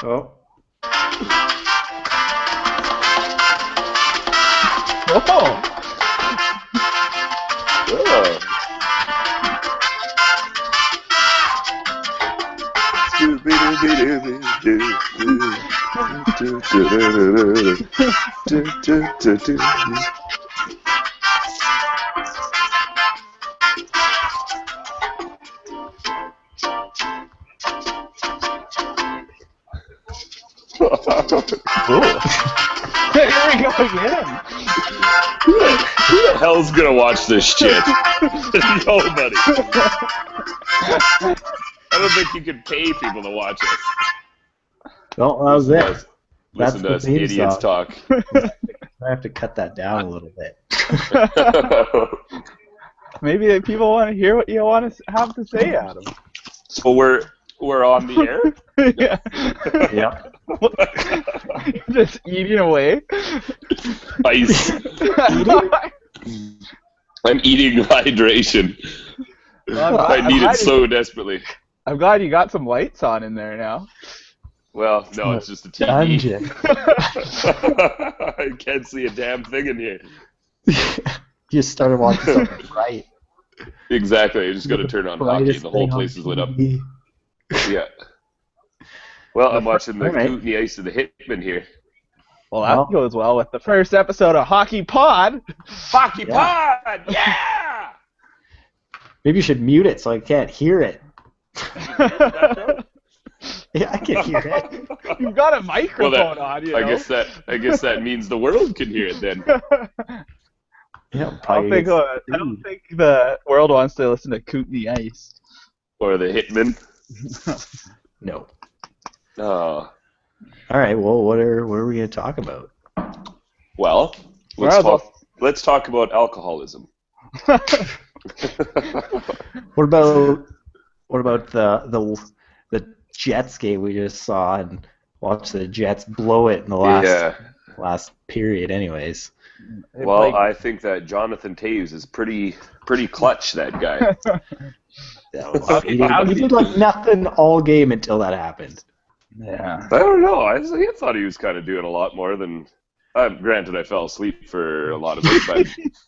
Oh. Oh. Here we go again. Who the hell's gonna watch this shit? Nobody. I don't think you can pay people to watch us. Well, that was it. Listen to us idiots talk. I have to cut that down a little bit. Maybe people want to hear what you want to have to say, Adam. So we're on the air? Yeah. Yep. Just eating away. Ice. I'm eating hydration. Well, I need it so desperately. I'm glad you got some lights on in there now. Well, no, it's just a TV. Dungeon. I can't see a damn thing in here. You started watching something right. Exactly. I just got to turn on hockey and the whole place is lit up. Yeah. Well, I'm watching the Kootenai Ice of the Hitman here. Well, that goes well with the first episode of HockeyPod. HockeyPod! Yeah! Maybe you should mute it so I can't hear it. Yeah, I can hear it. You've got a microphone on, you know. I guess that means the world can hear it then. Yeah, I don't think the world wants to listen to Kootenai Ice. Or the Hitman. No. Oh. All right. Well, what are we going to talk about? Well, let's talk about alcoholism. What about the Jets game we just saw and watched the Jets blow it in the last period, anyways. Well, I think that Jonathan Taves is pretty clutch. That guy. He did like nothing all game until that happened. Yeah. I don't know. I thought he was kind of doing a lot more than. Granted, I fell asleep for a lot of it, but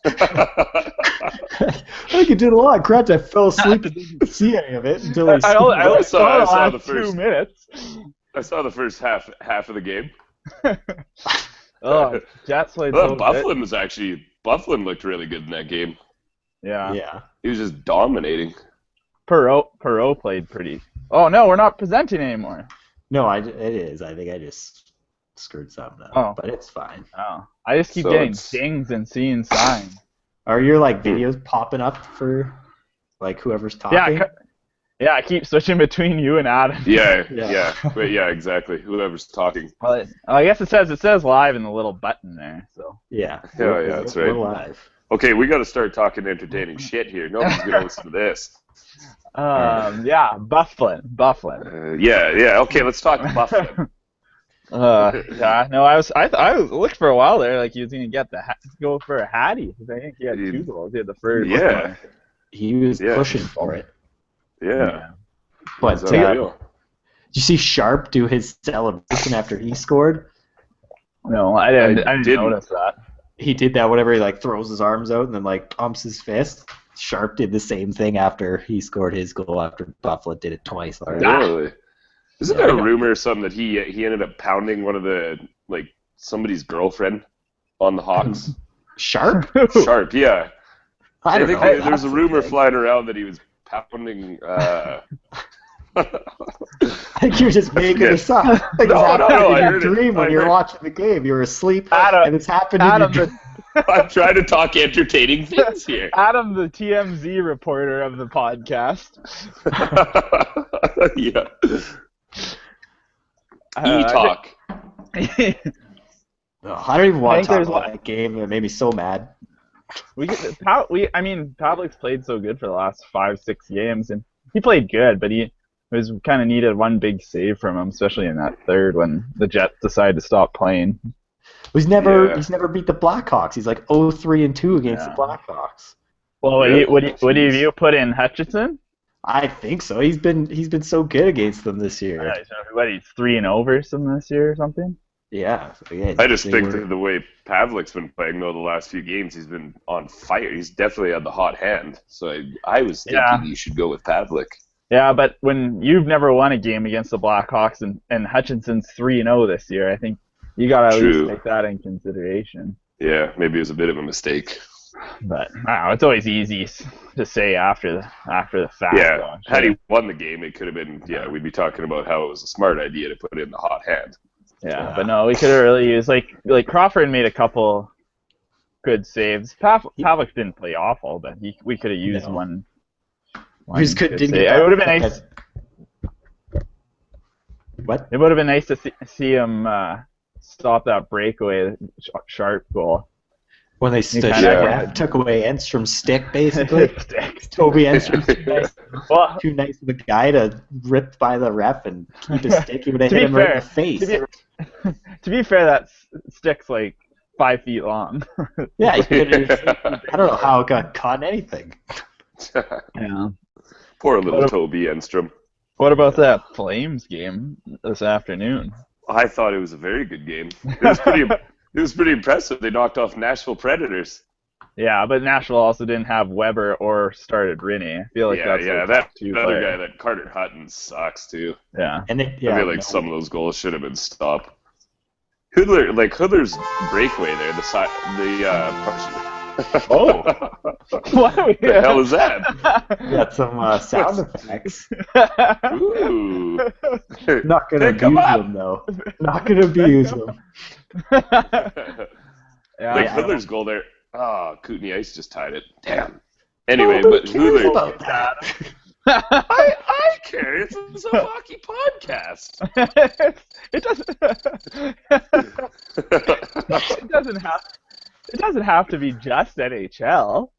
I think he did a lot. Granted, I fell asleep and didn't see any of it until I only saw the first 2 minutes. I saw the first half of the game. Oh, Jets played Well, so Bufflin looked really good in that game. Yeah. Yeah. He was just dominating. Perot played pretty. Oh no, we're not presenting anymore. No, it is. I think I just screwed something up, but it's fine. Oh, I just keep getting dings and seeing signs. Are your videos popping up for whoever's talking? Yeah, I keep switching between you and Adam. Yeah. But yeah, exactly. Whoever's talking. Well, I guess it says live in the little button there. So. Yeah. Yeah, that's right. We're live. Okay, we got to start talking entertaining shit here. Nobody's gonna listen to this. Yeah, Bufflin. Yeah. Okay, let's talk Bufflin. Yeah, no, I looked for a while there like he was gonna go for a hattie. I think he had 2 goals. He had the first. Yeah. He was pushing for it. Yeah. But did you see Sharp do his celebration after he scored? No, I didn't notice that. He did that whenever he throws his arms out and then pumps his fist. Sharp did the same thing after he scored his goal after Buffalo did it twice already. Really? Isn't there a rumor or something that he ended up pounding one of the somebody's girlfriend on the Hawks? Sharp? Sharp, yeah. I think there's a rumor flying around that he was pounding. I think you're just making this up. No, I heard a dream when you're watching the game. You're asleep, and it's happening. I'm trying to talk entertaining things here. Adam, the TMZ reporter of the podcast. Yeah. E-talk. I don't even want to talk about that game. It made me so mad. Pavlik's played so good for the last 5-6 games, and he played good, but he was kind of needed one big save from him, especially in that third when the Jets decided to stop playing. He's never beat the Blackhawks. He's 0-3-2 against the Blackhawks. Well, would you put in Hutchinson? I think so. He's been so good against them this year. What, he's 3-0 versus them this year or something? Yeah. I just think that the way Pavlik's been playing, though, the last few games, he's been on fire. He's definitely had the hot hand. So I was thinking you should go with Pavlik. Yeah, but when you've never won a game against the Blackhawks and Hutchinson's 3-0 this year, I think you got to at least take that in consideration. Yeah, maybe it was a bit of a mistake. But I don't know, it's always easy to say after the fact. Yeah, had he won the game, it could have been. Yeah, we'd be talking about how it was a smart idea to put in the hot hand. Yeah, but no, we could have really used like Crawford made a couple good saves. Pavlik didn't play awful, but we could have used one. He was good. It would have been nice. What? It would have been nice to see him stop that breakaway Sharp goal. When they took away Enstrom's stick, basically. Toby Enstrom's too nice of a guy to rip by the ref and keep his stick. He would have hit him right in the face. To be fair, that stick's like 5 feet long. Yeah, I don't know how it got caught in anything. Yeah. Poor little Toby Enstrom. What about that Flames game this afternoon? I thought it was a very good game. It was pretty impressive. They knocked off Nashville Predators. Yeah, but Nashville also didn't have Weber or started Rinne. I feel like that's that other guy, that Carter Hutton, sucks too. Yeah, I feel like some of those goals should have been stopped. Hoodler's breakaway there, Oh, what the hell is that? Got some sound effects. Ooh. Not gonna abuse them though. Not gonna abuse them. Hoodler's goal there. Oh, Kootenay Ice just tied it. Damn. Anyway, but Hoodler. About that? I care. It's a hockey podcast. It doesn't have to be just NHL.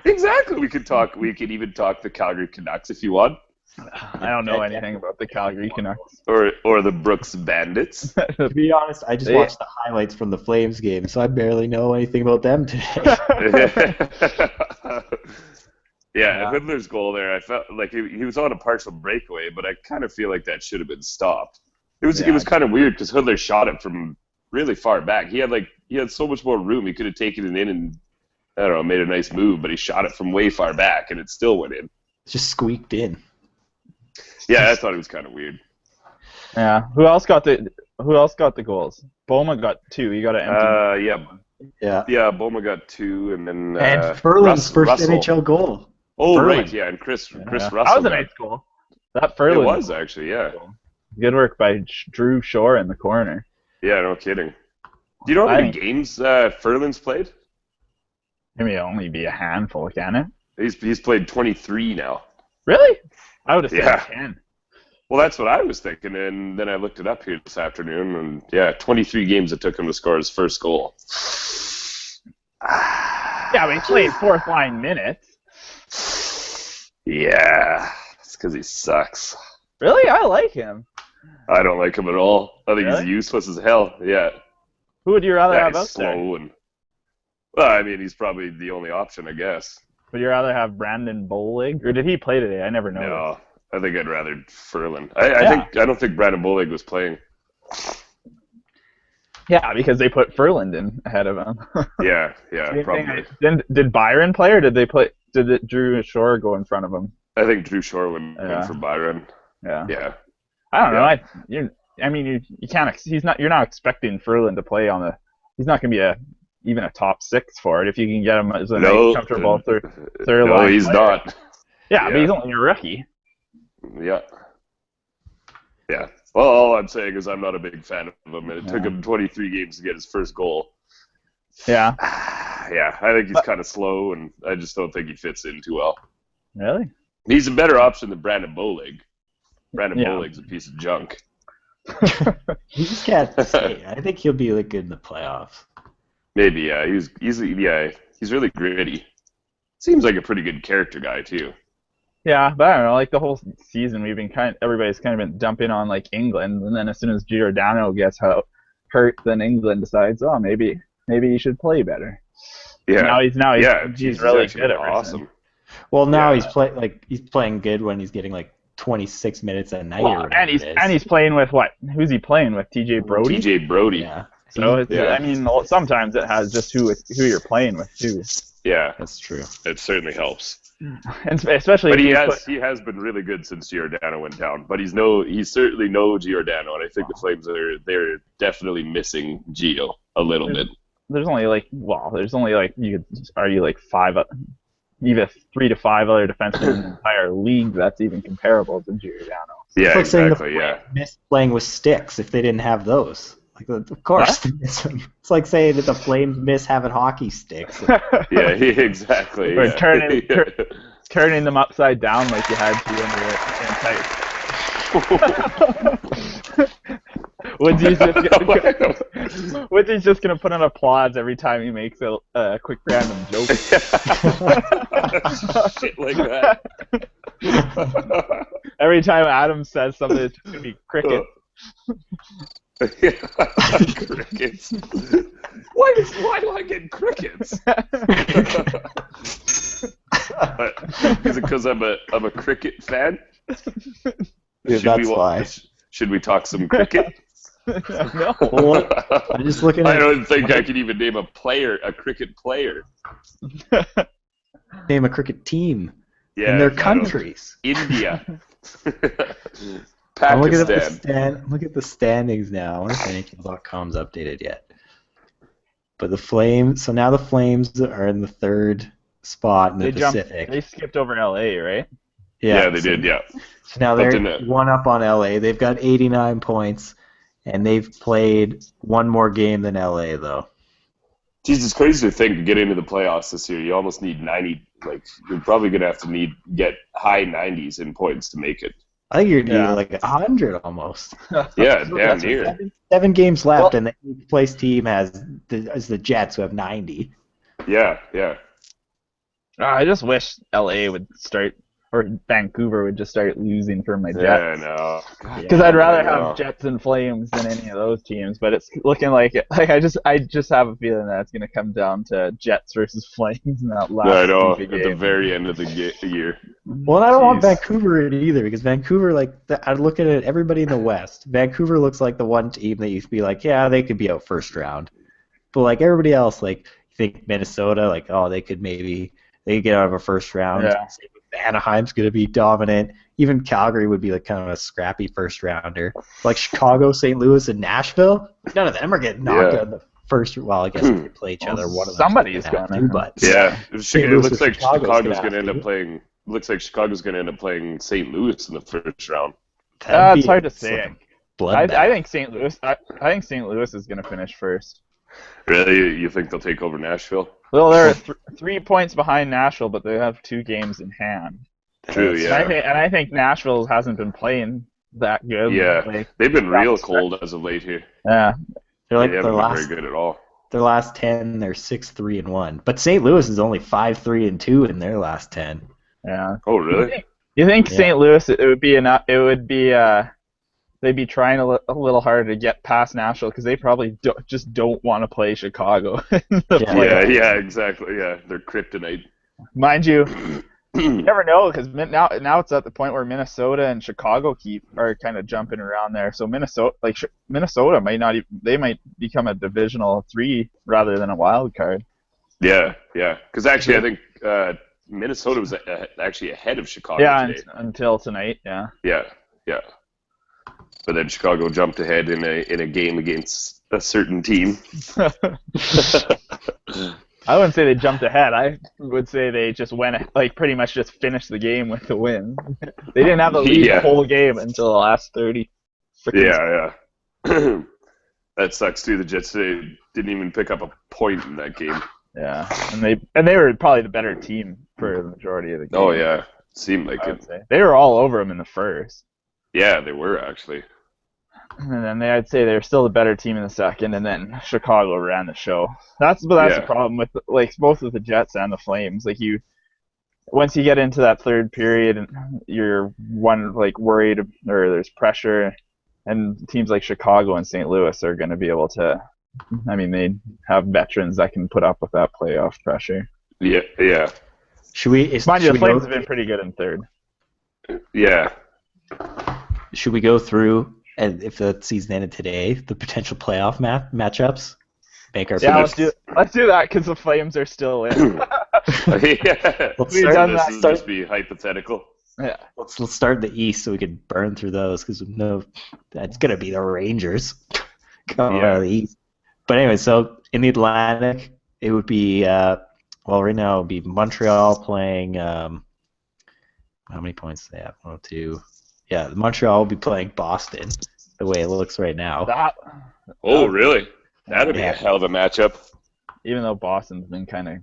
Exactly. We could even talk the Calgary Canucks if you want. I don't know anything about the Calgary Canucks. Or the Brooks Bandits. To be honest, I just watched the highlights from the Flames game, so I barely know anything about them today. Yeah, Hoodler's goal there, I felt like he was on a partial breakaway, but I kind of feel like that should have been stopped. It was kind of weird because Hoodler shot it from really far back. He had so much more room. He could have taken it in and, I don't know, made a nice move, but he shot it from way far back and it still went in. It just squeaked in. Yeah, I thought it was kind of weird. Yeah. Who else got the goals? Boma got 2. He got an empty. Yeah, Boma got 2, and then Ferland's first NHL goal. Oh, Ferland. Right, yeah, and Chris Russell. That was a nice goal. That Ferland. It was actually, yeah. Good work by Drew Shore in the corner. Yeah, no kidding. Do you know how many games Ferland's played? It may only be a handful, can it? He's played 23 now. Really? I would have said 10. Well, that's what I was thinking, and then I looked it up here this afternoon, and 23 games it took him to score his first goal. Yeah, but he played fourth line minutes. Yeah, it's because he sucks. Really? I like him. I don't like him at all. I think he's useless as hell. Yeah. Who would you rather have out slow there? Well, I mean, he's probably the only option, I guess. Would you rather have Brandon Bolig, or did he play today? I never noticed. No, I think I'd rather Ferland. I don't think Brandon Bolig was playing. Yeah, because they put Ferland in ahead of him. yeah, probably. Did Byron play, or did they play? Did Drew Shore go in front of him? I think Drew Shore went for Byron. Yeah. I don't know. You can't. You're not expecting Ferland to play on the. He's not going to be even a top 6 for it if you can get him as a nice, comfortable third line. No, he's not. Yeah, but he's only a rookie. Yeah. Yeah. Well, all I'm saying is I'm not a big fan of him, and it took him 23 games to get his first goal. Yeah. Yeah, I think he's kind of slow, and I just don't think he fits in too well. Really? He's a better option than Brandon Bolig. Brandon Bolig's a piece of junk. You just can't say. I think he'll be good in the playoffs. Maybe, yeah. He's really gritty. Seems like a pretty good character guy too. Yeah, but I don't know. Like the whole season, everybody's kind of been dumping on England, and then as soon as Giordano gets hurt, then England decides, oh, maybe he should play better. Yeah. Now he's really good at awesome. Well, now he's playing good when he's getting like 26 minutes a night. Or and he's playing with what? Who's he playing with? TJ Brody. TJ Brody. Yeah. So I mean, sometimes it has just who you're playing with too. Yeah, that's true. It certainly helps. And especially, but he has been really good since Giordano went down. But he's certainly no Giordano, and I think the Flames they're definitely missing Gio a little bit. There's only you could argue like even 3 to 5 other defensemen in the entire league that's even comparable to Giordano. Yeah, it's like exactly. Saying the miss playing with sticks if they didn't have those. Like, of course, it's like saying that the Flames miss having hockey sticks. Yeah, exactly. Or turning them upside down like you had to in Woodsie's just gonna put on applause every time he makes a quick random joke. Shit like that. Every time Adam says something, it's gonna be cricket. Crickets. Why do I get crickets? Is it because I'm a cricket fan? Should we talk some cricket? No. Well, I'm just looking at. I don't think I could even name a cricket player. Name a cricket team. Yeah, in their countries. India. Pakistan. Look at the standings now. I wonder if NHL.com's updated yet. But the Flames. So now the Flames are in the 3rd spot in the Pacific. They skipped over LA, right? Yeah, they did. Yeah. So now they're one up on LA. They've got 89 points, and they've played one more game than LA though. Jeez, it's crazy to think to get into the playoffs this year. You almost need 90. Like you're probably gonna have to get high 90s in points to make it. I think you're needing like 100 almost. Yeah, damn near. 7 games left, and the 8th place team is the Jets, who have 90. Yeah. I just wish LA would start, or Vancouver would just start losing for my Jets. Yeah, I know. Because I'd rather have Jets and Flames than any of those teams, but it's looking like it. Like I just have a feeling that it's going to come down to Jets versus Flames in that last. I know, at the very end of the year. Well, I don't want Vancouver in either, because Vancouver, I look at it, everybody in the West, Vancouver looks like the one team that used to be like, yeah, they could be out first round. But like everybody else, like you think Minnesota, like, oh, they could get out of a first round. Yeah. Anaheim's going to be dominant. Even Calgary would be like kind of a scrappy first rounder. Like Chicago, St. Louis, and Nashville, none of them are getting knocked out in the first. Well, I guess if they play each other, one of them. Somebody's going to. But yeah, it looks like Chicago's going to end up playing. Looks like Chicago's going to end up playing St. Louis in the first round. It's hard to say. I think St. Louis. I think St. Louis is going to finish first. Really? You think they'll take over Nashville? Well, they're 3 points behind Nashville, but they have 2 games in hand. True, yeah. And I think Nashville hasn't been playing that good. Yeah, they've been real cold as of late here. Yeah, they haven't been very good at all. Their last 10, they're 6-3-1. But St. Louis is only 5-3-2 in their last 10. Yeah. Oh, really? You think St. Louis? It would be enough. It would be. They'd be trying a little harder to get past Nashville because they probably just don't want to play Chicago. Yeah, exactly. Yeah, they're kryptonite. Mind you never know, because now it's at the point where Minnesota and Chicago are kind of jumping around there. So Minnesota might become a divisional 3 rather than a wild card. Yeah. Because actually, I think Minnesota was actually ahead of Chicago. Yeah, today. Until tonight. Yeah. Yeah. But then Chicago jumped ahead in a game against a certain team. I wouldn't say they jumped ahead. I would say they just went, pretty much just finished the game with the win. They didn't have the lead the whole game until the last 30 seconds. Yeah. That sucks too. The Jets didn't even pick up a point in that game. Yeah, and they were probably the better team for the majority of the game. Oh yeah, seemed like it. They were all over them in the first. Yeah, they were actually. And then I'd say they're still the better team in the second, and then Chicago ran the show. That's the problem with both with the Jets and the Flames. Once you get into that third period, and you're worried or there's pressure, and teams like Chicago and St. Louis are going to be able to. I mean, they have veterans that can put up with that playoff pressure. Yeah. Mind you, the Flames have been pretty good in third. Yeah. Should we go through, and if the season ended today, the potential playoff matchups? Make our let's do that because the Flames are still in. Yeah. This will just be hypothetical. Yeah. Let's start in the East so we can burn through those because we know that's gonna be the Rangers coming out of the East. But anyway, so in the Atlantic, it would be right now it would be Montreal playing. How many points do they have? 1, 2. Yeah, Montreal will be playing Boston. The way it looks right now. Really? That'd be a hell of a matchup. Even though Boston's been kind of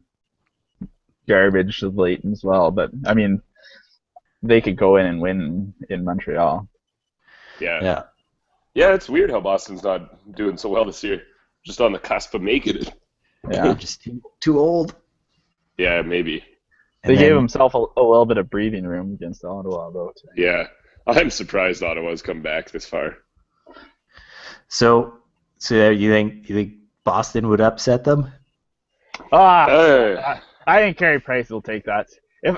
garbage of late as well, but I mean, they could go in and win in Montreal. Yeah. Yeah, it's weird how Boston's not doing so well this year. Just on the cusp of making it. Yeah, just too old. Yeah, maybe. They gave himself a little bit of breathing room against Ottawa, though. Yeah, I'm surprised Ottawa's come back this far. So you think Boston would upset them? I think Carey Price will take that.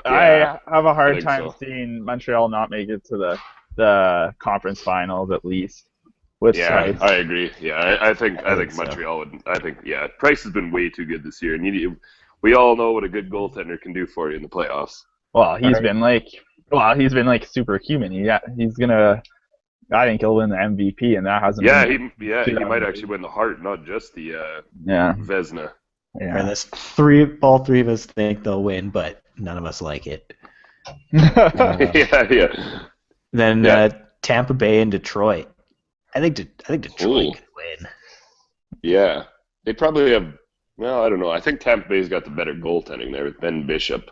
I have a hard time seeing Montreal not make it to the conference finals at least. I agree. Yeah, I think Montreal would. I think Price has been way too good this year, and we all know what a good goaltender can do for you in the playoffs. Well, he's been like superhuman. He's gonna. I think he'll win the MVP, and that hasn't. He might actually win the Hart, not just the Vezina. Yeah, and all three of us think they'll win, but none of us like it. Then Tampa Bay and Detroit. I think Detroit could win. Yeah, they probably have. Well, I don't know. I think Tampa Bay's got the better goaltending there with Ben Bishop.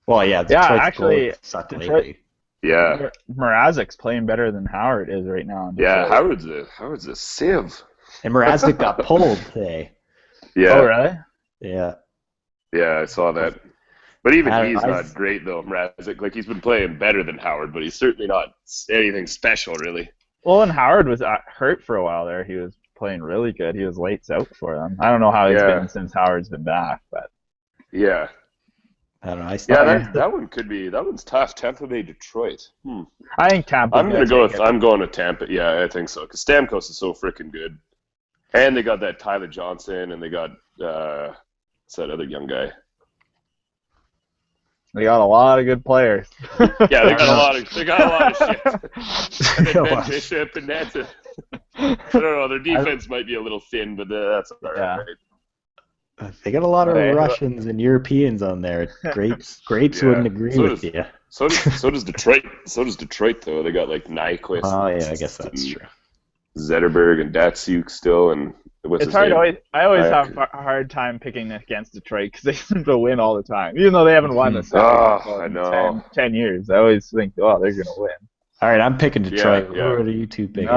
Well, Detroit's sucked lately. Yeah, Mrazek's playing better than Howard is right now. Yeah, Howard's a sieve. And Mrazek got pulled today. Yeah. Oh, really? Yeah. Yeah, I saw that. But even he's not great though, Mrazek. Like he's been playing better than Howard, but he's certainly not anything special, really. Well, and Howard was hurt for a while there. He was playing really good. He was lights out for them. I don't know how he's been since Howard's been back, but yeah. I don't know. That one's tough. Tampa Bay, Detroit. I think Tampa. I'm going to Tampa. Yeah, I think so. Because Stamkos is so freaking good, and they got that Tyler Johnson, and they got what's that other young guy? They got a lot of good players. Yeah, they got a lot of shit. And then Ben Bishop, and that's it. I don't know. Their defense might be a little thin, but that's all right. Yeah. They got a lot of Russians and Europeans on there. Greats wouldn't agree with you. So does Detroit. So does Detroit, though. They got like Nyquist. Oh yeah, I guess that's true. Zetterberg and Datsuk still, and it's hard. I always have a hard time picking against Detroit because they seem to win all the time, even though they haven't won in 10 years. I always think, they're going to win. All right, I'm picking Detroit. Who are you two picking?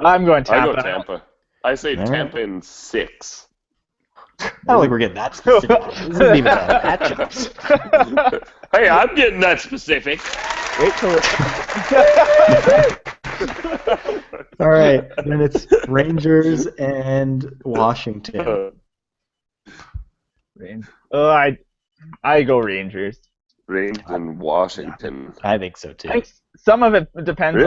I'm going Tampa. I go Tampa. I say Tampa in 6. I don't think we're getting that specific. This isn't even matchups. Hey, I'm getting that specific. Wait till All right, then it's Rangers and Washington. I go Rangers. Rangers and Washington. I think so too. I think some of it depends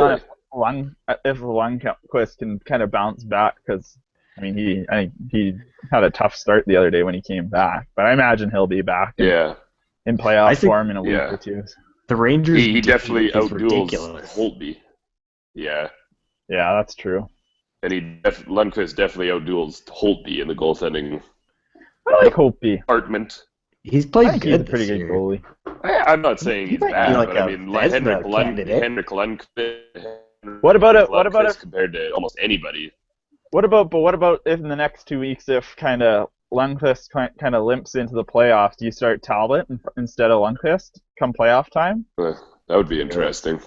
on if Lundqvist can kind of bounce back because I think he had a tough start the other day when he came back, but I imagine he'll be back. In playoff form in a week or two. The Rangers. He definitely outduels Holtby. Yeah. Yeah, that's true. And Lundqvist definitely outduels Holtby in the goaltending. I like Holtby. Department. He's played good. He's a pretty good goalie. I'm not saying he's bad, but I mean, Henrik Lundqvist. What about compared to almost anybody? What about if in the next 2 weeks, if kind of Lundqvist kind of limps into the playoffs, do you start Talbot instead of Lundqvist come playoff time? That would be interesting.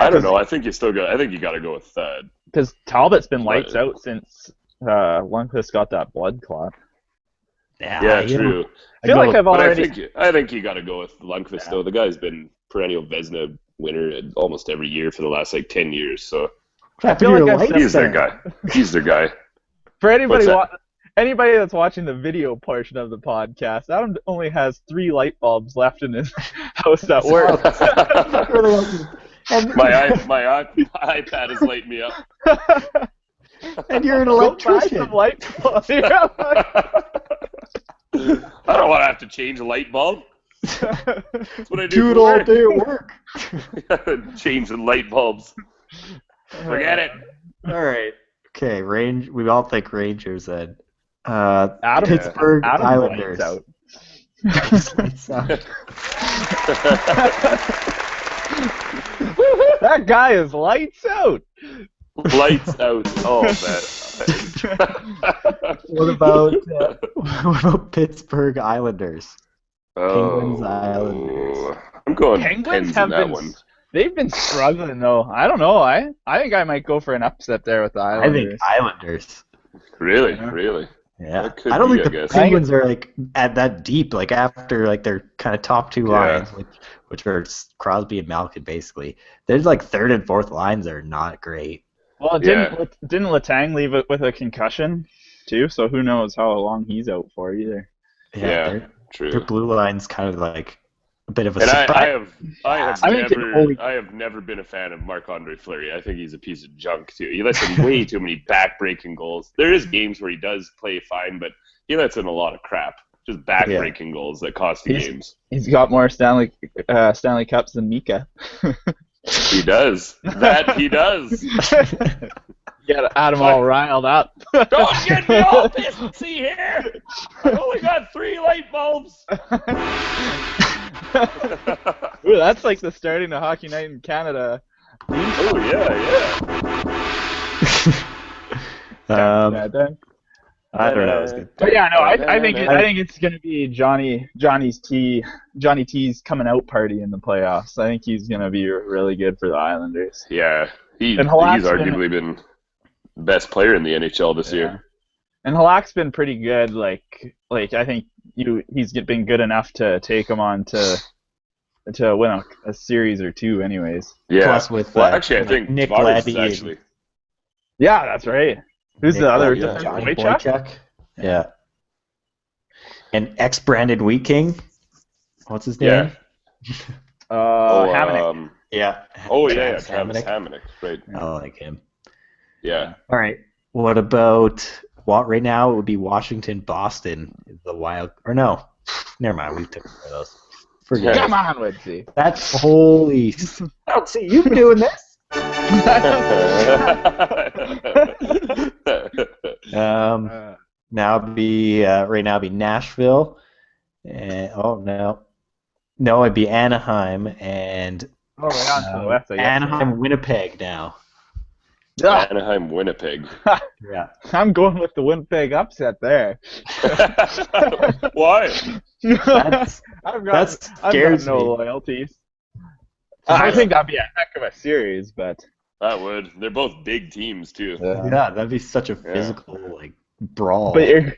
I don't know. I think you got to go with because Talbot's been lights out since Lundqvist got that blood clot. Yeah, true. I think you got to go with Lundqvist though. The guy's been perennial Vezina winner almost every year for the last 10 years. So I feel like he's their guy. He's their guy. For anybody that's watching the video portion of the podcast, Adam only has 3 light bulbs left in his house at work. My iPad is lighting me up. And you're an electrician. Go buy some light bulbs. I don't want to have to change a light bulb. That's what I do it all day at work. Changing light bulbs. Forget it. All right. Okay, we all think Rangers then. Pittsburgh Islanders. Lights out. That guy is lights out. Lights out. Oh, man. What about Pittsburgh Islanders? Penguins Islanders. I'm going Penguins Pens in that one. They've been struggling though. I don't know. I think I might go for an upset there with the Islanders. I think Islanders. Really? Really? Yeah. I don't think the Penguins are like at that deep. Like after like their kind of top 2 lines, which are Crosby and Malkin basically. There's like 3rd and 4th lines that are not great. Well, didn't Letang leave it with a concussion too? So who knows how long he's out for either. Yeah, true. Their blue line's kind of like a bit of a and surprise. I have never been a fan of Marc-Andre Fleury. I think he's a piece of junk too. He lets in way too many back-breaking goals. There is games where he does play fine, but he lets in a lot of crap. Just back-breaking goals that cost the games. He's got more Stanley Cups than Mika. He does. That he does. Get Adam all riled up. Don't get me all pissy here. I've only got 3 light bulbs. Ooh, that's like the starting of Hockey Night in Canada. Oh yeah. I don't know. But yeah, no, I think it's gonna be Johnny T's coming out party in the playoffs. I think he's gonna be really good for the Islanders. Yeah, he's arguably been the best player in the NHL this year. And Halak's been pretty good. Like I think he's been good enough to take him on to win a series or 2, anyways. Yeah. Plus with actually, I think Nick Leddy actually. Yeah, that's right. Who's the other? Johnny Boychuk? Yeah. And ex-Brandon Wheatking. What's his name? Hamonic. Yeah. Travis Hamonic. Right. I like him. Yeah. All right. What about right now? It would be Washington, Boston, the Wild. Or no, never mind. We took care of those. Forget it. Come on, Woodsy. That's holy. I don't see you doing this. Now it'd be Nashville, and it'd be Anaheim and Anaheim, Winnipeg now. Anaheim, Winnipeg. Yeah, I'm going with the Winnipeg upset there. Why? I've got no loyalties. I think that'd be a heck of a series, but that would. They're both big teams too. Yeah, that'd be such a physical brawl. But I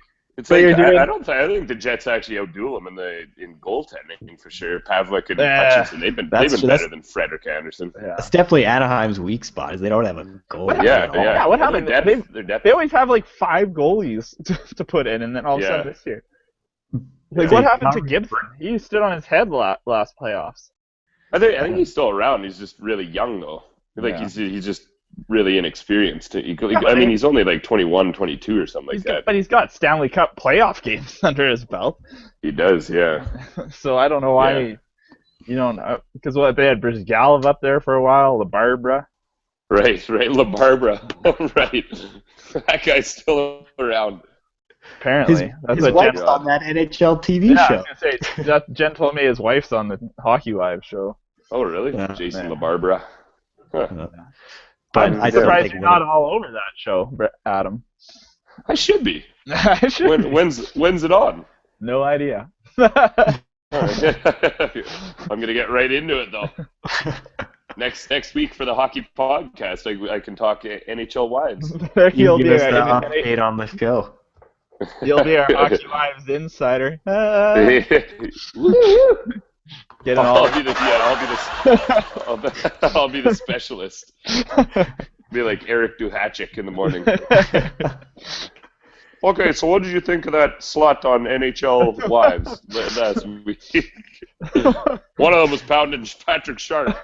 think the Jets actually outduel them in goaltending for sure. Pavlik and Hutchinson, they've been better than Frederik Andersen. Yeah. It's definitely Anaheim's weak spot is they don't have a goal. Yeah. What happened? They always have like 5 goalies to put in, and then all of a sudden this year, what happened to Gibson? He stood on his head last playoffs. I think he's still around. He's just really young though. He's just really inexperienced. He's only like 21, 22 or something like that. But he's got Stanley Cup playoff games under his belt. He does, yeah. So I don't know why you don't know. Because they had Brizgalov up there for a while, LaBarbera. Right, LaBarbera. Right. That guy's still around. Apparently. His wife's on that NHL TV show. I was going to say, Jen told me his wife's on the Hockey Live show. Oh, really? Yeah. Jason LaBarbera. Huh. But I'm surprised you're not all over that show, Adam. I should be. When's it on? No idea. I'm gonna get right into it though. Next week for the Hockey Podcast, I can talk NHL Wives. You'll give us the update on the show. You'll be our Hockey Wives insider. I'll be the specialist. Be like Eric Duhatchik in the morning. Okay, so what did you think of that slut on NHL Wives last week? One of them was pounding Patrick Sharp.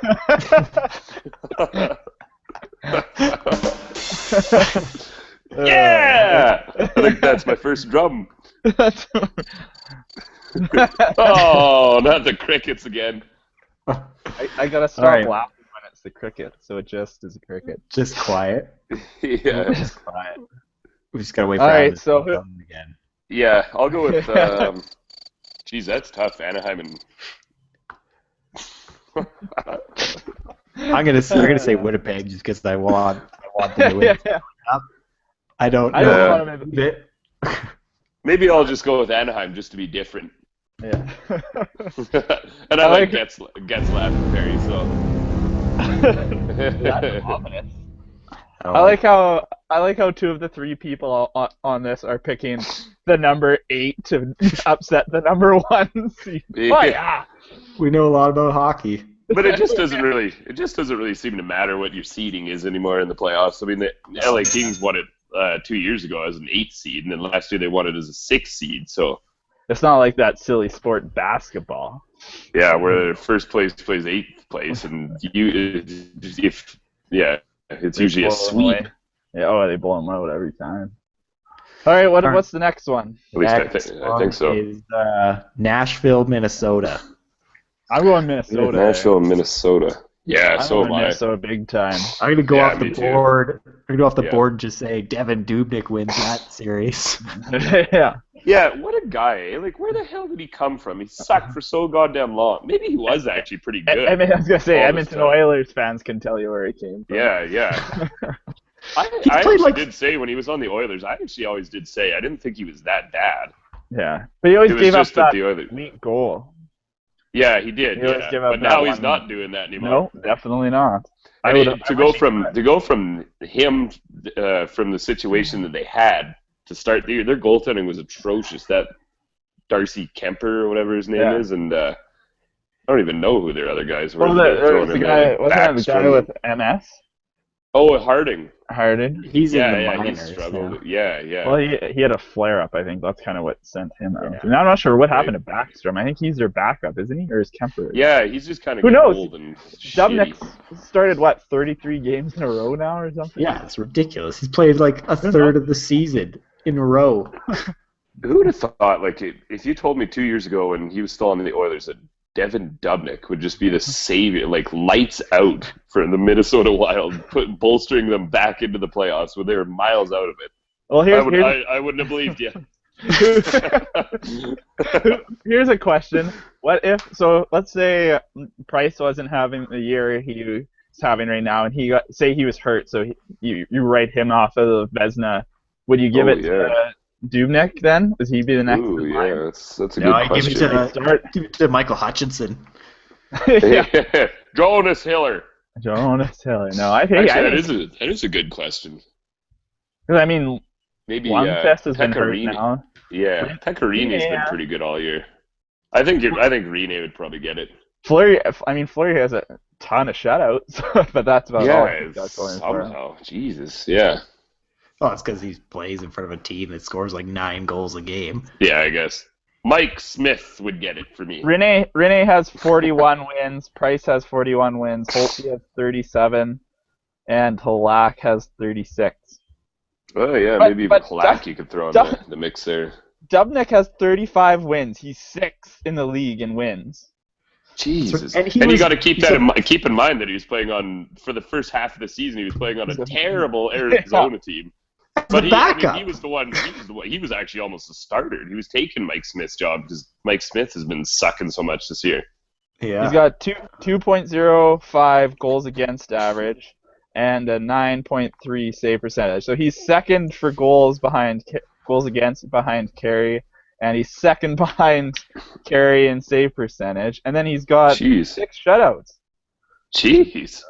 Yeah! I think that's my first drum. Oh, not the crickets again. I gotta stop laughing when it's the cricket, so it just is a cricket. Just quiet. Yeah. Just quiet. We just gotta wait for Anaheim to come again. Yeah, I'll go with. Geez, that's tough. Anaheim and. I'm gonna say Winnipeg just because I want them to win. I don't know. I don't want them Maybe I'll just go with Anaheim just to be different. Yeah. And I like Getzlaff and Perry, so. That's ominous. I like how two of the three people on this are picking the number 8 to upset the number 1 seed. Oh, yeah. We know a lot about hockey. But it just doesn't really seem to matter what your seeding is anymore in the playoffs. I mean, the LA Kings won it 2 years ago as an 8th seed, and then last year they won it as a 6th seed. So it's not like that silly sport basketball. Yeah, where first place plays 8th place, and it's usually a sweep. Yeah, they blow them out every time. All right, what's the next one? At least I think so. Is Nashville, Minnesota. I'm going Minnesota. Nashville, Minnesota. Yeah, so am I. Minnesota big time. I'm gonna go off the board. I'm gonna go off the board and just say Devin Dubnyk wins that series. Yeah. Yeah, what a guy, eh? Like, where the hell did he come from? He sucked for so goddamn long. Maybe he was actually pretty good. I was gonna say Edmonton Oilers fans can tell you where he came from. Yeah. I did say when he was on the Oilers, I actually always did say I didn't think he was that bad. Yeah, but he always gave up that neat goal. Yeah, he did. But now he's not doing that anymore. No, definitely not. I mean, to go from him from the situation that they had to start the year, their goaltending was atrocious. That Darcy Kemper or whatever his name is, and I don't even know who their other guys were. Wasn't the guy with MS? Oh, Harding. He's in the minors. He struggled. Yeah. Well, he had a flare-up, I think. That's kind of what sent him out. And I'm not sure what happened to Backstrom. I think he's their backup, isn't he? Or is Kemper? Yeah, he's just kind of old and Dubnyk started, 33 games in a row now or something? Yeah, it's ridiculous. He's played like a third of the season in a row. Who would have thought, if you told me 2 years ago when he was still on the Oilers that Devin Dubnyk would just be the savior, lights out for the Minnesota Wild, bolstering them back into the playoffs when they were miles out of it. Well, I wouldn't have believed you. Here's a question. What if, let's say Price wasn't having the year he's having right now, and he was hurt, so you write him off of the Vezina. Would you give it to Dubnyk then? Would he be the next? Ooh, yeah, that's a good question. Give it to Michael Hutchinson. Jonas Hiller. No, I think that is a good question. Because I mean, maybe Lundqvist has been hurt now. Yeah, Pecorini's been pretty good all year. I think Rene would probably get it. Fleury has a ton of shutouts, but that's about all he's got going for him. Somehow, Jesus, yeah. Oh, it's because he plays in front of a team that scores 9 goals a game. Yeah, I guess. Mike Smith would get it for me. Rene has 41 wins. Price has 41 wins. Holtby has 37. And Halak has 36. Oh, yeah, maybe even Halak you could throw in the mix there. Dubnyk has 35 wins. He's 6th in the league in wins. Jesus. And you got to keep in mind that he was playing for the first half of the season, he was playing on a terrible Arizona team. But he was the one. He was actually almost a starter. He was taking Mike Smith's job because Mike Smith has been sucking so much this year. Yeah, he's got 2.05 goals against average and a 9.3 save percentage. So he's second for goals against behind Carey, and he's second behind Carey in save percentage. And then he's got 6 shutouts. Jeez,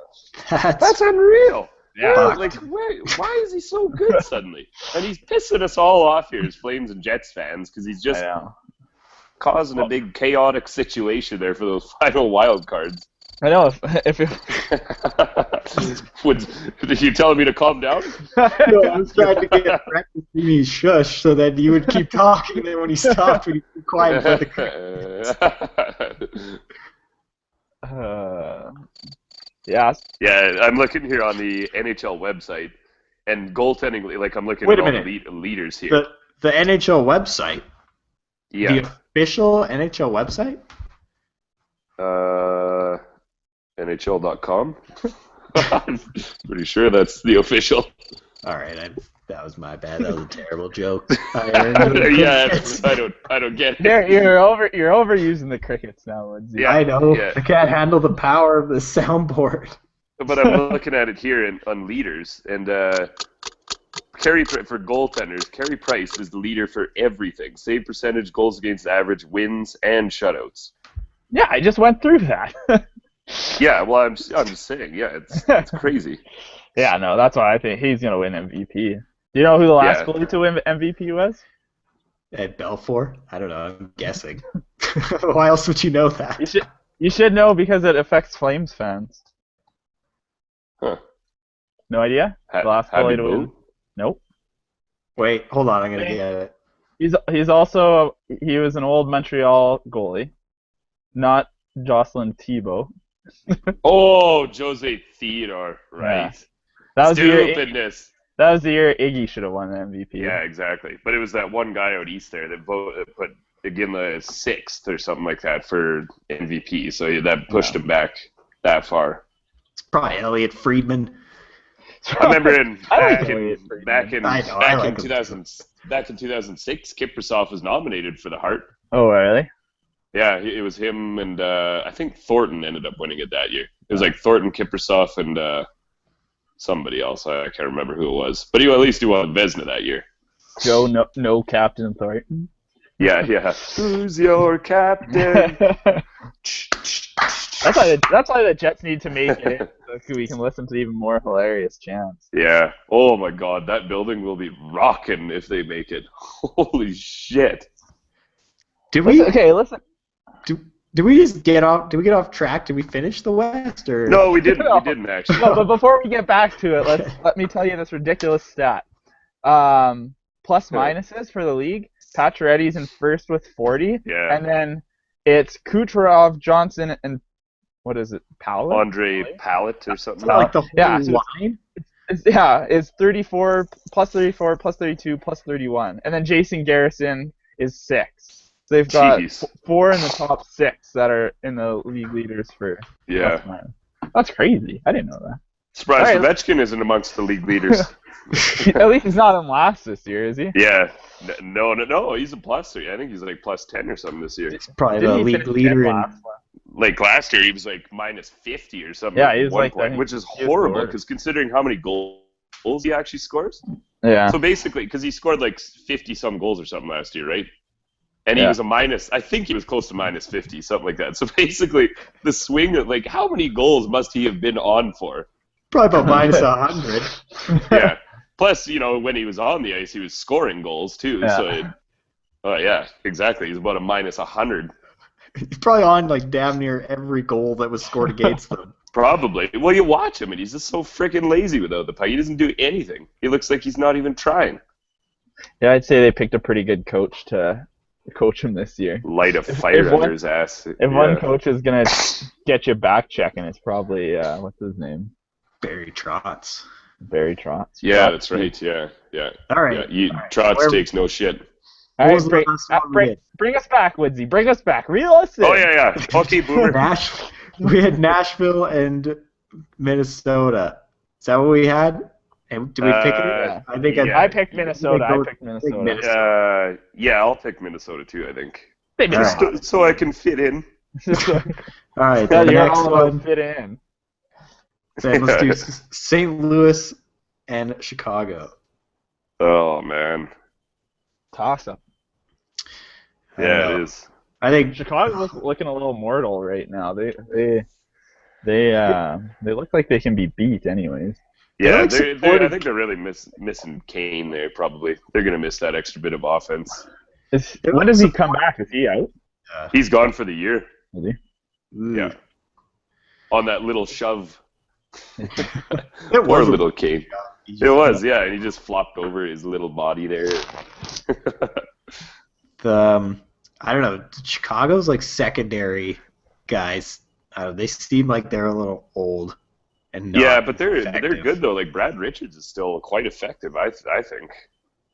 that's unreal. Yeah. Why is he so good suddenly? And he's pissing us all off here as Flames and Jets fans because he's just causing a big chaotic situation there for those final wild cards. I know if Did you telling me to calm down? No, I was trying to get Brett to see me shush so that you would keep talking, and then when he stopped, we'd be quiet for the yeah. Yeah, I'm looking here on the NHL website, and goaltending, like I'm looking Wait at a all minute. the leaders here. The NHL website? Yeah. The official NHL website? NHL.com? I'm pretty sure that's the official. All right, that was my bad. That was a terrible joke. Yeah, I don't get it. You're overusing the crickets now, Lindsay. Yeah, I know. yeah. I can't handle the power of the soundboard. But I'm looking at it here on leaders, and for goaltenders, Carey Price is the leader for everything: save percentage, goals against average, wins, and shutouts. Yeah, I just went through that. Yeah, well, I'm just saying, yeah, it's crazy. Yeah, no, that's why I think he's gonna win MVP. Do you know who the last goalie to win MVP was? At Belfour? I don't know. I'm guessing. Why else would you know that? You should know because it affects Flames fans. Huh. No idea? The last goalie to win? Nope. Wait, hold on. I'm gonna get it. He was an old Montreal goalie, not Jocelyn Thibault. Oh, Jose Theodore, right? Yeah. That was Stupidness. That was the year Iggy should have won the MVP. Yeah, exactly. But it was that one guy out east there that put Iginla 6th or something like that for MVP. So that pushed him back that far. It's probably Elliot Friedman. I remember back in 2006, Kiprusoff was nominated for the Hart. Oh, really? Yeah, it was him and I think Thornton ended up winning it that year. It was like Thornton, Kiprusoff, and somebody else. I can't remember who it was. But at least he won Vezina that year. Joe, no Captain Thornton. Yeah. Who's your captain? That's why the Jets need to make it so we can listen to even more hilarious chants. Yeah. Oh my God, that building will be rocking if they make it. Holy shit. Listen. Did we just get off? Did we get off track? Did we finish the West? Or no, we didn't. We didn't actually. No, but before we get back to it, let me tell you this ridiculous stat. Plus minuses for the league. Pacioretty's in first with 40. Yeah. And then it's Kucherov, Johnson, and what is it? Pallet? Andre Pallet or something. Like the whole line. It's 34 plus 34 plus 32 plus 31, and then Jason Garrison is 6. So they've got 4 in the top 6 that are in the league leaders for. Yeah. That's crazy. I didn't know that. Surprised Ovechkin isn't amongst the league leaders. At least he's not in last this year, is he? Yeah. No. He's a plus 3. I think he's like plus 10 or something this year. He's probably the league leader in. Like last year, he was like minus 50 or something. Yeah, he was at one point, which is horrible because considering how many goals he actually scores. Yeah. So basically, because he scored like 50-some goals or something last year, right? And he was I think he was close to minus 50, something like that. So basically, the swing, like, how many goals must he have been on for? Probably about minus 100. Yeah. Plus, when he was on the ice, he was scoring goals too. Yeah. So, yeah, exactly. He's about a minus 100. He's probably on, like, damn near every goal that was scored against them. Probably. Well, you watch him, and he's just so freaking lazy without the puck. He doesn't do anything. He looks like he's not even trying. Yeah, I'd say they picked a pretty good coach to coach him this year. Light a fire under his ass. If one coach is going to get you back checking, it's probably, what's his name? Barry Trotz. Yeah, that's right. Yeah. All right. Yeah, Trotz takes no shit. All right, bring us back, Woodsy. Bring us back. Reel us in. Oh, yeah. Okay, Boomer. We had Nashville and Minnesota. Is that what we had? And did we pick it? Yeah. I picked Minnesota. Yeah, I'll pick Minnesota too, I think. Right. So I can fit in. All right, the next one. Fit in. So let's do St. Louis and Chicago. Oh, man. Toss-up. Yeah, it is. I think Chicago's looking a little mortal right now. They look like they can be beat anyways. Yeah, I think they're really missing Kane there, probably. They're going to miss that extra bit of offense. When does he come back? Is he out? He's gone for the year. Is he? Yeah. on that little shove. Poor little Kane. It was, yeah, and he just flopped over his little body there. I don't know, Chicago's like secondary guys. They seem like they're a little old. And but they're good though. Like Brad Richards is still quite effective, I think.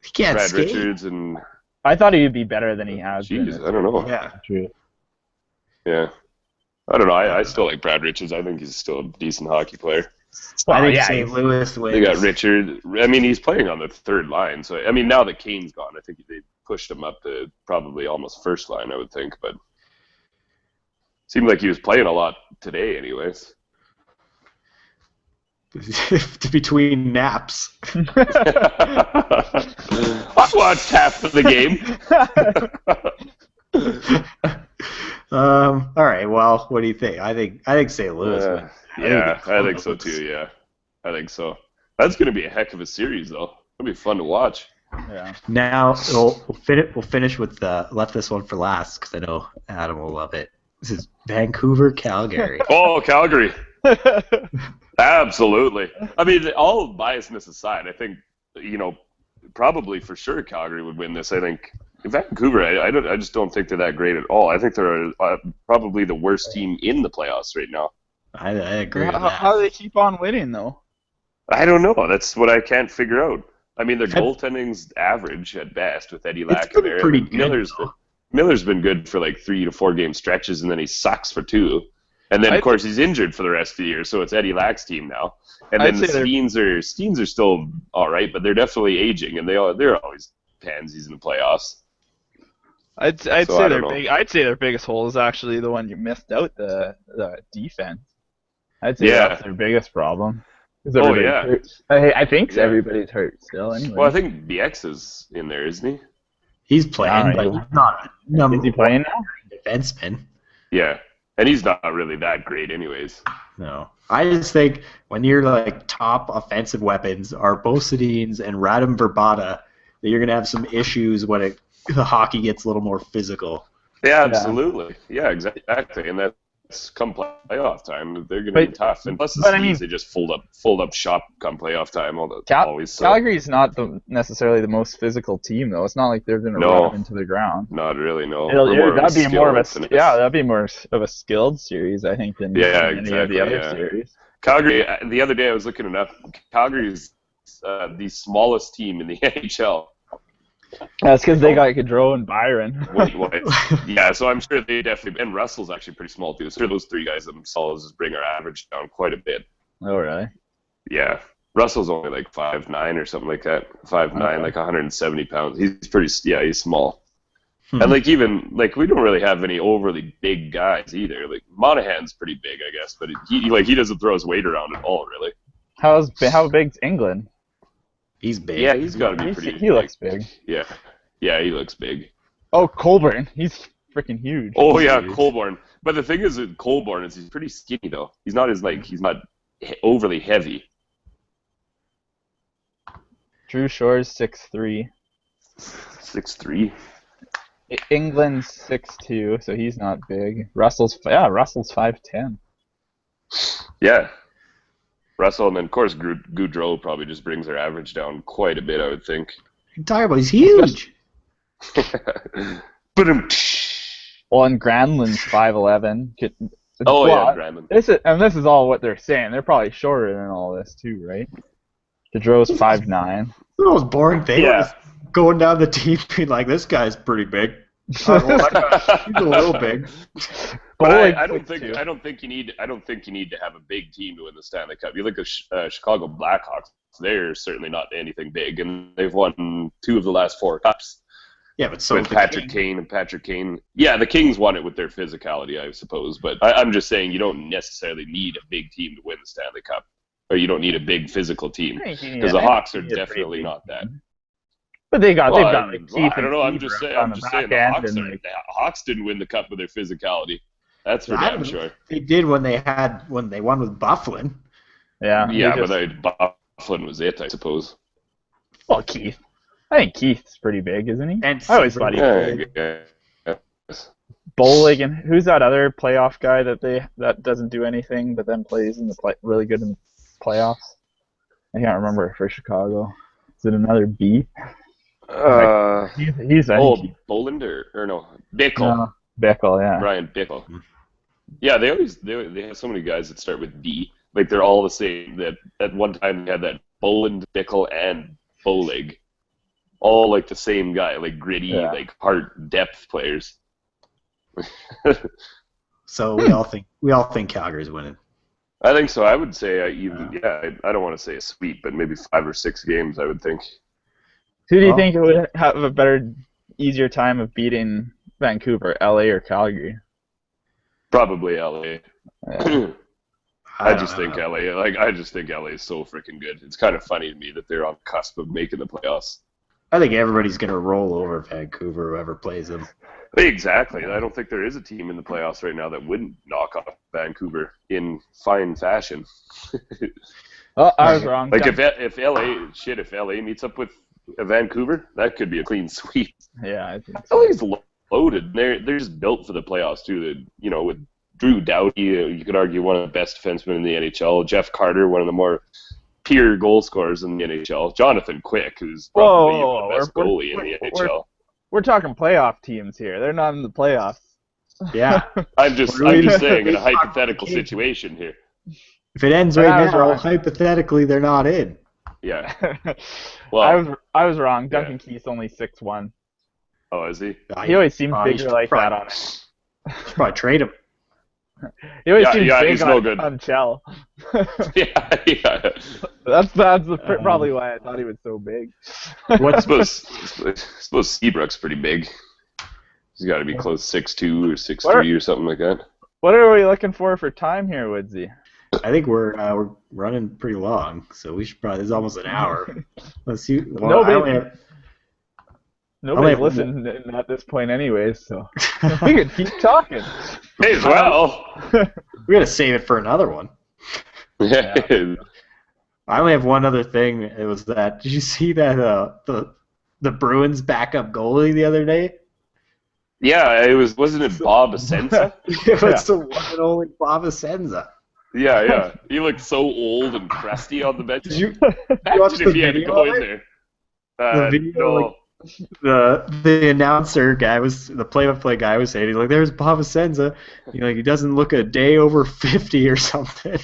He can't Brad skate. Richards and I thought he'd be better than he has. Jeez, I don't know. Yeah, true. Yeah, I don't know. I still like Brad Richards. I think he's still a decent hockey player. Well, I think St. Louis wins. They got Richard. I mean, he's playing on the third line. So, I mean, now that Kane's gone, I think they pushed him up to probably almost first line, I would think. But seemed like he was playing a lot today anyways. Between naps. I watched half of the game. All right. Well, what do you think? I think St. Louis wins. I think so too. Yeah, I think so. That's going to be a heck of a series, though. It'll be fun to watch. Yeah. Now we'll finish with left this one for last because I know Adam will love it. This is Vancouver, Calgary. Oh, Calgary. Absolutely. I mean, all biasness aside, I think probably for sure Calgary would win this. I think Vancouver. I just don't think they're that great at all. I think they're probably the worst team in the playoffs right now. I agree with that. How do they keep on winning, though? I don't know. That's what I can't figure out. I mean, their goaltending's average at best with Eddie Lack in there. Pretty good, Miller's been good for like 3 to 4 game stretches, and then he sucks for 2. And then, of course, he's injured for the rest of the year, so it's Eddie Lack's team now. And then the Steens are still all right, but they're definitely aging, and they're always pansies in the playoffs. I'd say their biggest hole is actually the one you missed out, the defense. I'd say that's their biggest problem. Hurts. I think everybody's hurt still. Anyway. Well, I think BX is in there, isn't he? He's playing, but he's not a number. Is he playing now? Defenseman. Yeah, and he's not really that great, anyways. No, I just think when your like top offensive weapons are Bosadines and Radim Verbata, that you're gonna have some issues when the hockey gets a little more physical. Yeah, absolutely. Yeah, exactly, and that's come playoff time. They're going to be tough. And plus, they just fold up shop come playoff time. Calgary's not necessarily the most physical team, though. It's not like they're going to run into the ground. Not really, no. That'd be more of a skilled series, I think, than any of the other series. Calgary. The other day, I was looking it up. Calgary's the smallest team in the NHL. That's because they got Gaudreau and Byron. Yeah, so I'm sure they definitely. And Russell's actually pretty small too. So those 3 guys themselves just bring our average down quite a bit. Oh, really? Yeah, Russell's only like 5'9" or something like that. 5'9", like 170 pounds. He's pretty. Yeah, he's small. And we don't really have any overly big guys either. Like Monahan's pretty big, I guess, but he doesn't throw his weight around at all, really. How big's England? He's big. Yeah, he's got to be pretty. He looks big. Yeah, he looks big. Oh, Colburn, he's freaking huge. Oh yeah, Colburn. But the thing is with Colburn is he's pretty skinny though. He's not overly heavy. Drew Shore's 6'3". 6'3". England's 6'2", so he's not big. Russell's 5'10". Yeah. Russell, and then, of course, Gaudreau probably just brings their average down quite a bit, I would think. You're talking about he's huge. Well, and Granlund's 5'11". Granlund. This is all what they're saying. They're probably shorter than all this, too, right? Gaudreau's 5'9". The most boring thing was going down the team being like, this guy's pretty big. He's a little big. But I don't think you need to have a big team to win the Stanley Cup. You look at Chicago Blackhawks; they're certainly not anything big, and they've won 2 of the last 4 cups. Yeah, but so with Patrick Kane. Yeah, the Kings won it with their physicality, I suppose. But I'm just saying you don't necessarily need a big team to win the Stanley Cup, or you don't need a big physical team because the Hawks are definitely not that. But they've got like I don't know. I'm just saying the Hawks didn't win the cup with their physicality. That's for damn sure. They did when they won with Bufflin. Yeah. Yeah, but Bufflin was it, I suppose. Well, Keith. I think Keith's pretty big, isn't he? And I always thought he was big. Yeah. Bowling, and who's that other playoff guy that doesn't do anything but then plays in the really good in the playoffs? I can't remember for Chicago. Is it another B? He's Bolander or no Bickle. No, Bickle, yeah. Brian Bickle. Yeah, they have so many guys that start with B. Like they're all the same. That at one time they had that Boland, Bickle, and Bowleg, all like the same guy, like gritty, like heart depth players. So we all think Calgary's winning. I think so. I would say I don't want to say a sweep, but maybe 5 or 6 games. I would think. Who do you think would have a easier time of beating Vancouver, LA or Calgary? Probably LA. Yeah. I just think LA. I just think LA is so freaking good. It's kind of funny to me that they're on the cusp of making the playoffs. I think everybody's gonna roll over Vancouver, whoever plays them. Exactly. I don't think there is a team in the playoffs right now that wouldn't knock off Vancouver in fine fashion. Oh, I was wrong. Like if LA meets up with Vancouver, that could be a clean sweep. Yeah, I think so. LA's loaded. They're just built for the playoffs too. With Drew Doughty, you could argue one of the best defensemen in the NHL. Jeff Carter, one of the more pure goal scorers in the NHL. Jonathan Quick, who's probably the best goalie in the NHL. We're talking playoff teams here. They're not in the playoffs. Yeah. I'm just saying in a hypothetical situation here. If it ends right now, hypothetically, they're not in. Yeah. Well, I was wrong. Duncan Keith's only 6'1". Oh, is he? He always seemed bigger like that on it. Should probably trade him. He always seems big he's no good. on Chell. yeah. That's probably why I thought he was so big. I suppose Seabrook's pretty big. He's got to be close 6'2" or 6'3" or something like that. What are we looking for time here, Woodsy? I think we're running pretty long, so we should probably. It's almost an hour. Let's see. Well, Nobody's listening at this point anyways, so we could keep talking. May as well. We gotta save it for another one. Yeah. I only have one other thing. It was that. Did you see that the Bruins backup goalie the other day? Yeah, wasn't it Bob Asenza? It was the one and only Bob Asenza. Yeah. He looked so old and crusty on the bench. Did you watch the video? Had to go in there. The video, no. The announcer guy the play-by-play guy was saying, he's like, "There's Bob Asenza. He doesn't look a day over 50 or something."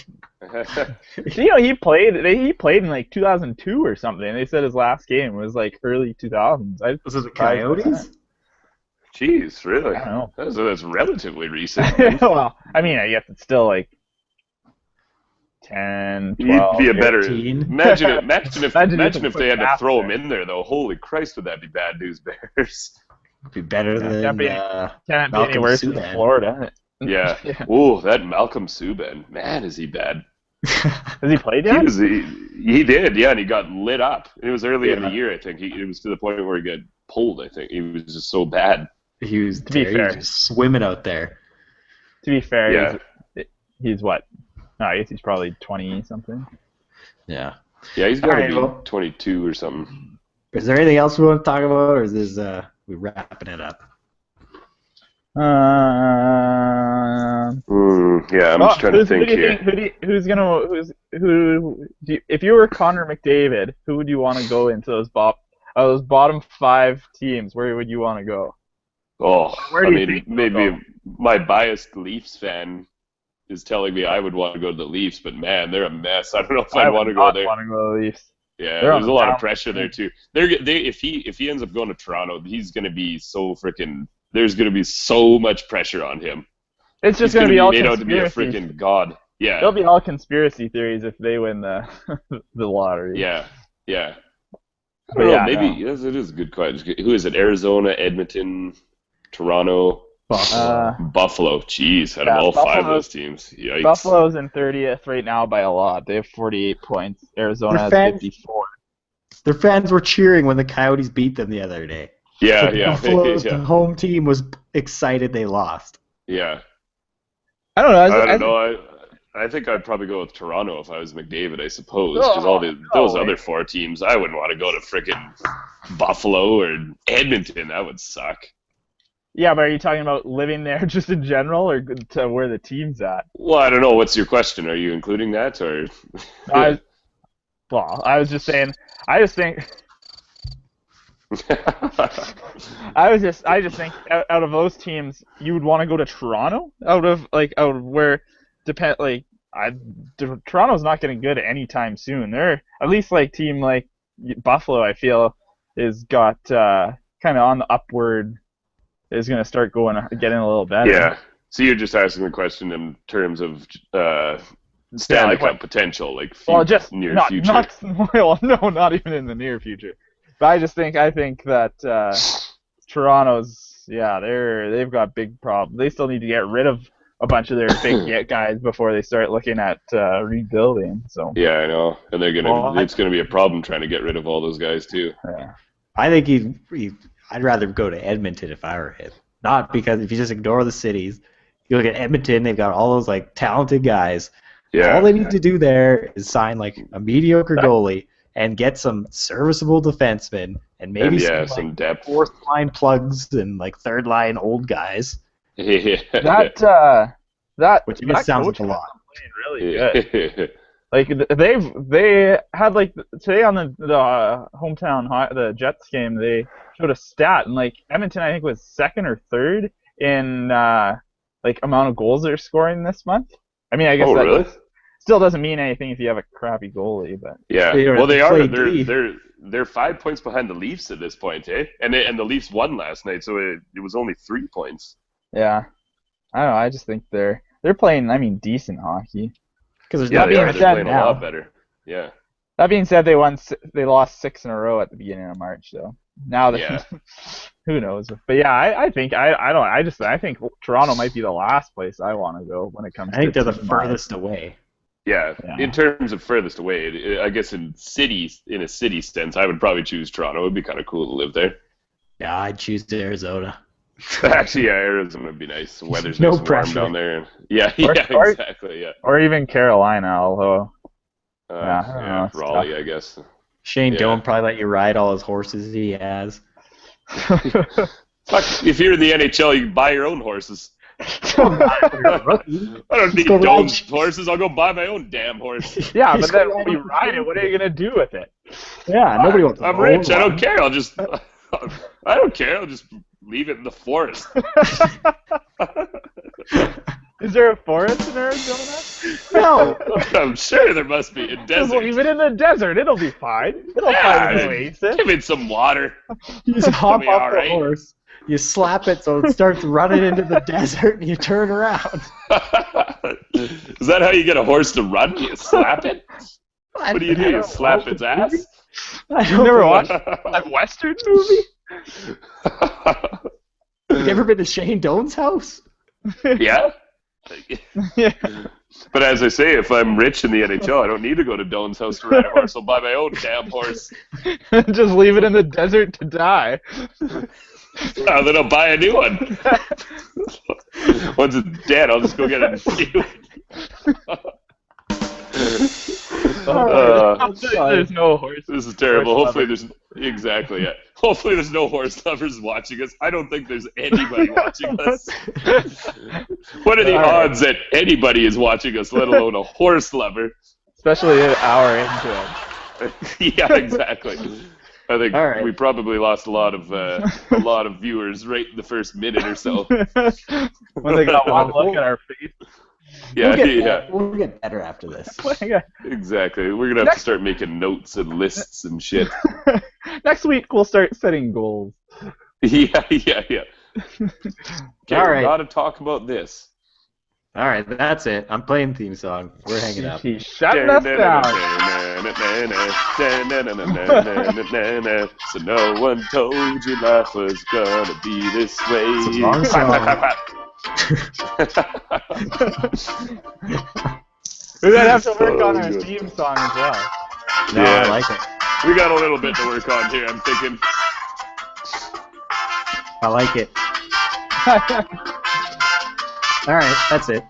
He played in like 2002 or something. They said his last game was like early 2000s. Was it the Coyotes? Jeez, really? I don't know. That's relatively recent. Well, I mean, I guess it's still like 10, 12, He'd be a 15. better. Imagine if they had to throw him in there, though. Holy Christ, would that be bad news, Bears? It'd be better than can't be any worse than Florida. Yeah. Ooh, that Malcolm Subban. Man, is he bad. Has he played yet? He did, yeah, and he got lit up. It was early in the year, I think. It was to the point where he got pulled, I think. He was just so bad. He was just swimming out there. To be fair, he's what? No, I guess he's probably 20-something. Yeah. Yeah, he's got to be 22 or something. Is there anything else we want to talk about, or is this we wrapping it up? Yeah, I'm just trying to think here. If you were Connor McDavid, who would you want to go into those bottom 5 teams? Where would you want to go? Oh, maybe my biased Leafs fan is telling me I would want to go to the Leafs, but man, they're a mess. I don't know if I'd want to go there. I want to go to the Leafs. Yeah, there's a lot of pressure there too. If he ends up going to Toronto, he's going to be so freaking. There's going to be so much pressure on him. It's just going to be all made conspiracy. out to be a freaking god. Yeah. There'll be all conspiracy theories if they win the lottery. Yeah. I don't know, maybe it is a good question. Who is it? Arizona, Edmonton, Toronto, Buffalo. Jeez, out of all 5 of those teams. Yikes. Buffalo's in 30th right now by a lot. They have 48 points. Arizona has 54. Their fans were cheering when the Coyotes beat them the other day. Yeah. Buffalo's home team was excited they lost. Yeah. I don't know. I don't know. I think I'd probably go with Toronto if I was McDavid, I suppose, because those other 4 teams, I wouldn't want to go to frickin' Buffalo or Edmonton. That would suck. Yeah, but are you talking about living there just in general, or to where the team's at? Well, I don't know. What's your question? Are you including that, or? I was just saying. I just think. I just think out of those teams, you would want to go to Toronto. Out of where Toronto's not getting good anytime soon. They're at least like team like Buffalo. I feel is got kind of on the upward. Is going to start getting a little better. Yeah. So you're just asking the question in terms of Stanley Cup potential, like near future. Not even in the near future. But I think that Toronto's they've got big problems. They still need to get rid of a bunch of their big guys before they start looking at rebuilding. So yeah, I know, and it's gonna be a problem trying to get rid of all those guys too. Yeah. I think I'd rather go to Edmonton if I were him. Not because if you just ignore the cities, you look at Edmonton, they've got all those like talented guys. Yeah. All they need to do there is sign like a mediocre goalie and get some serviceable defensemen and maybe some depth. Fourth line plugs and like third line old guys. Yeah. Which sounds like a lot. Really good. Like they had like today on the hometown the Jets game, they showed a stat, and like Edmonton I think was second or third in like amount of goals they're scoring this month. I mean, I guess really? Still doesn't mean anything if you have a crappy goalie, but yeah. Well, they are. They're 5 points behind the Leafs at this point, eh? And the Leafs won last night, so it was only 3 points. Yeah, I don't know. I just think they're playing. I mean, decent hockey. Because they're playing a lot better. Yeah. That being said, they lost 6 in a row at the beginning of March, so now who knows? But yeah, I think I think Toronto might be the last place I want to go when it comes. I think they're the furthest away. Yeah, in terms of furthest away, I guess in a city sense, I would probably choose Toronto. It would be kind of cool to live there. Yeah, I'd choose Arizona. Actually, yeah, Arizona would be nice. The weather's nice and warm down there. Yeah, exactly. Yeah. Or even Carolina, although. Raleigh, I guess. Shane Doan probably let you ride all his horses he has. Fuck, if you're in the NHL, you can buy your own horses. I don't need Doan's horses. I'll go buy my own damn horse. Yeah, but then when you ride it, what are you gonna do with it? Yeah, nobody wants. I'm rich. I don't care. I don't care. I'll just leave it in the forest. Is there a forest in Arizona? No. I'm sure there must be. In desert. Just leave it in the desert. It'll be fine. It'll find an oasis. Give it some water. You just hop off the horse. You slap it so it starts running into the desert, and you turn around. Is that how you get a horse to run? You slap it? What do? You slap its ass? You never watched that Western movie? You ever been to Shane Doan's house? Yeah. Yeah. But as I say, if I'm rich in the NHL, I don't need to go to Doan's house to ride a horse. I'll buy my own damn horse. Just leave it in the desert to die. Then I'll buy a new one. Once it's dead, I'll just go get a new one. There's no horse. This is terrible. Hopefully there's no horse lovers watching us. I don't think there's anybody watching us. What are the odds that anybody is watching us, let alone a horse lover? Especially an hour into it. Yeah, exactly. I think we probably lost a lot of viewers right in the first minute or so. When they got one look at our face. Yeah, we'll get better after this. Exactly. We're gonna have to start making notes and lists and shit. Next week we'll start setting goals. Yeah. Okay, all right. We gotta talk about this. All right, that's it. I'm playing theme song. We're hanging up. He's shutting us down. So no one told you life was gonna be this way. It's a long song. We're gonna have to work on our theme song as well. No, I like it. We got a little bit to work on here, I'm thinking. I like it. All right, that's it.